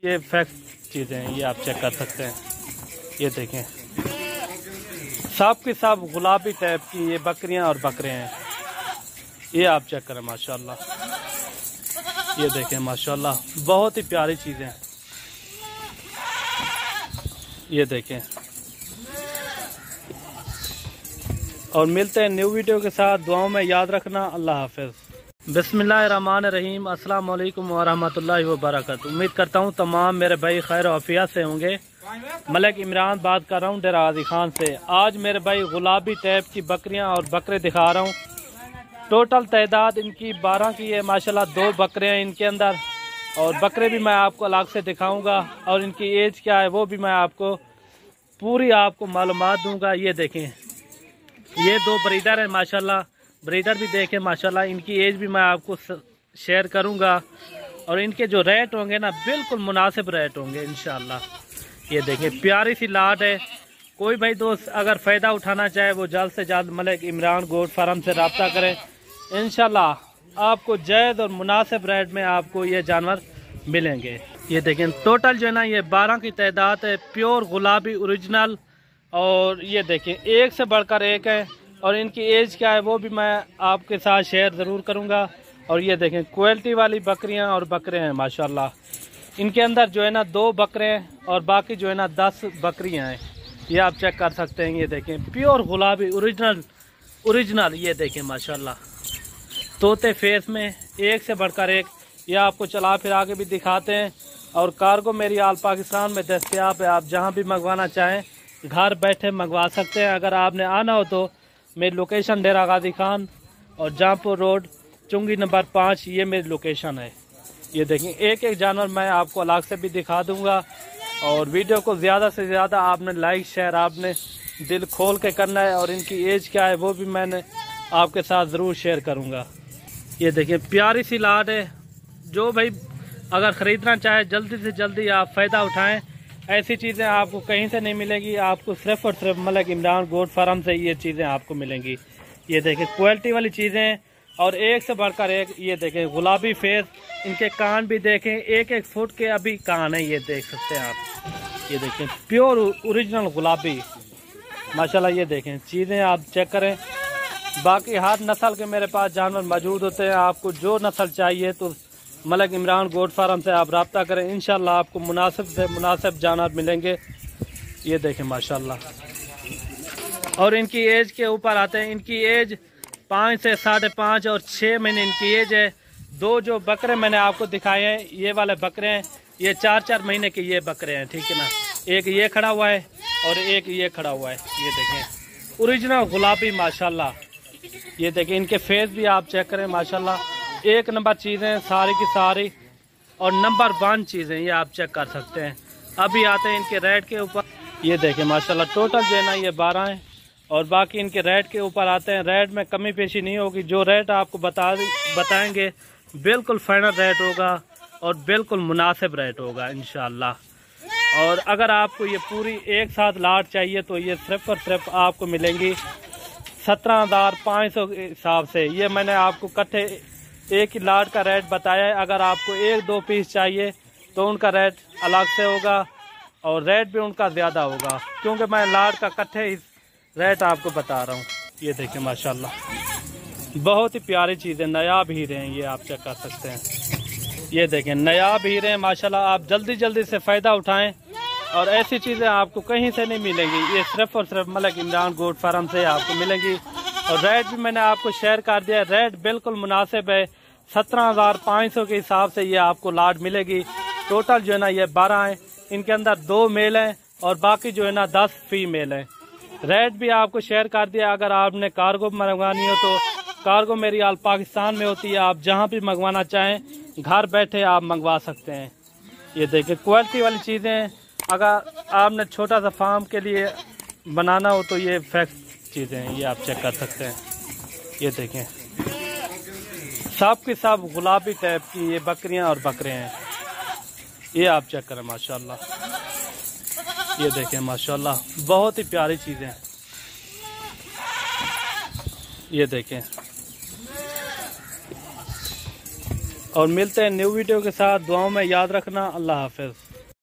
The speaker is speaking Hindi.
ये फैक्ट चीज़ें हैं, ये आप चेक कर सकते हैं। ये देखें सब की सब गुलाबी टाइप की ये बकरियां और बकरे हैं। ये आप चेक करें माशाल्लाह। ये देखें माशाल्लाह बहुत ही प्यारी चीज़ें हैं। ये देखें और मिलते हैं न्यू वीडियो के साथ। दुआओं में याद रखना। अल्लाह हाफिज़। बिस्मिल्लाहिर्रहमानिर्रहीम। अस्सलाम वालेकुम वरहमतुल्लाहि वबरकातुहू। उम्मीद करता हूँ तमाम मेरे भाई खैर आफियत से होंगे। मलिक इमरान बात कर रहा हूँ डेरा गाजी खान से। आज मेरे भाई गुलाबी टाइप की बकरियाँ और बकरे दिखा रहा हूँ। टोटल तादाद इनकी 12 की है माशाल्लाह। 2 बकरे हैं इनके अंदर और बकरे भी मैं आपको अलग से दिखाऊंगा और इनकी एज क्या है वो भी मैं आपको पूरी मालूमात दूंगा। ये देखें ये 2 ब्रीडर हैं माशाल्लाह। ब्रीडर भी देखें माशाल्लाह। इनकी एज भी मैं आपको शेयर करूंगा और इनके जो रेट होंगे ना बिल्कुल मुनासिब रेट होंगे इंशाल्लाह। ये देखें प्यारी सी लाट है। कोई भाई दोस्त अगर फ़ायदा उठाना चाहे वो जल्द से जल्द मलिक इमरान गोट फार्म से रब्ता करें। इंशाल्लाह आपको जायज़ और मुनासिब रेट में आपको ये जानवर मिलेंगे। ये देखें टोटल जो है ना ये 12 की तादाद है। प्योर गुलाबी ओरिजिनल और ये देखें एक से बढ़कर एक है और इनकी एज क्या है वो भी मैं आपके साथ शेयर ज़रूर करूँगा। और ये देखें क्वालिटी वाली बकरियाँ और बकरे हैं माशाल्लाह। इनके अंदर जो है ना 2 बकरे हैं और बाकी जो है ना 10 बकरियाँ हैं। ये आप चेक कर सकते हैं। ये देखें प्योर गुलाबी ओरिजिनल ये देखें माशाल्लाह। तोते फेस में एक से बढ़कर एक। ये आपको चला फिरा के भी दिखाते हैं और कार्गो मेरी आल पाकिस्तान में दस्तयाब है। आप जहाँ भी मंगवाना चाहें घर बैठे मंगवा सकते हैं। अगर आपने आना हो तो मेरी लोकेशन डेरा गाजी खान और जहाँपुर रोड चुंगी नंबर 5 ये मेरी लोकेशन है। ये देखें एक एक जानवर मैं आपको अलग से भी दिखा दूंगा और वीडियो को ज़्यादा से ज़्यादा आपने लाइक शेयर आपने दिल खोल के करना है और इनकी एज क्या है वो भी मैंने आपके साथ ज़रूर शेयर करूँगा। ये देखिए प्यारी सी लाट है। जो भाई अगर ख़रीदना चाहे जल्दी से जल्दी आप फ़ायदा उठाएं। ऐसी चीज़ें आपको कहीं से नहीं मिलेंगी। आपको सिर्फ़ और सिर्फ मलिक इमरान गोट फार्म से ये चीज़ें आपको मिलेंगी। ये देखें क्वालिटी वाली चीज़ें और एक से बढ़कर एक। ये देखें गुलाबी फेस। इनके कान भी देखें 1-1 फुट के अभी कान है। ये देख सकते हैं आप। ये देखें प्योर ओरिजिनल गुलाबी माशाल्लाह। ये देखें चीज़ें आप चेक करें। बाकी हर नस्ल के मेरे पास जानवर मौजूद होते हैं। आपको जो नस्ल चाहिए तो मलिक इमरान गोट फार्म से आप रब्ता करें। इंशाल्लाह आपको मुनासिब से मुनासिब जानवर मिलेंगे। ये देखें माशाल्लाह। और इनकी एज के ऊपर आते हैं। इनकी एज 5 से 5.5 और 6 महीने इनकी एज है। 2 जो बकरे मैंने आपको दिखाए हैं ये वाले बकरे हैं। ये 4-4 महीने के ये बकरे हैं ठीक है ना। एक ये खड़ा हुआ है और एक ये खड़ा हुआ है। ये देखें ओरिजिनल गुलाबी माशाल्लाह। ये देखें इनके फेस भी आप चेक करें माशाल्लाह। एक नंबर चीज़ें सारी की सारी और नंबर 1 चीज़ें ये आप चेक कर सकते हैं। अभी आते हैं इनके रेट के ऊपर। ये देखें माशाल्लाह टोटल जो है ना ये 12 हैं और बाकी इनके रेट के ऊपर आते हैं। रेट में कमी पेशी नहीं होगी। जो रेट आपको बताएंगे बिल्कुल फाइनल रेट होगा और बिल्कुल मुनासिब रेट होगा इंशाल्लाह। और अगर आपको ये पूरी एक साथ लाट चाहिए तो ये सिर्फ और सिर्फ आपको मिलेंगी 17,500 के हिसाब से। ये मैंने आपको इकट्ठे एक ही लाट का रेट बताया है। अगर आपको 1-2 पीस चाहिए तो उनका रेट अलग से होगा और रेट भी उनका ज़्यादा होगा क्योंकि मैं लाट का इकट्ठे ही रेट आपको बता रहा हूँ। ये देखिए माशाल्लाह बहुत ही प्यारी चीज़ें नायाब हीरे हैं। ये आप चेक कर सकते हैं। ये देखें नायाब हीरे हैं माशाल्लाह। आप जल्दी जल्दी से फ़ायदा उठाएं और ऐसी चीज़ें आपको कहीं से नहीं मिलेंगी। ये सिर्फ और सिर्फ मलिक इमरान गोट फार्म से आपको मिलेंगी। और रेट भी मैंने आपको शेयर कर दिया। रेट बिल्कुल मुनासिब है। 17,500 के हिसाब से ये आपको लाट मिलेगी। टोटल जो है ना ये 12 हैं। इनके अंदर 2 मेल हैं और बाकी जो है ना 10 फीमेल हैं। रेट भी आपको शेयर कर दिया। अगर आपने कार्गो मंगवानी हो तो कार्गो मेरी आल पाकिस्तान में होती है। आप जहाँ भी मंगवाना चाहें घर बैठे आप मंगवा सकते हैं। ये देखिए क्वालिटी वाली चीज़ें। अगर आपने छोटा सा फार्म के लिए बनाना हो तो ये फैक्ट चीज़ें हैं। ये आप चेक कर सकते हैं। ये देखें सब की सब गुलाबी टाइप की ये बकरियां और बकरे हैं। ये आप चेक करें माशाल्लाह। ये देखें माशाल्लाह बहुत ही प्यारी चीज़ें हैं। ये देखें और मिलते हैं न्यू वीडियो के साथ। दुआओं में याद रखना। अल्लाह हाफिज़।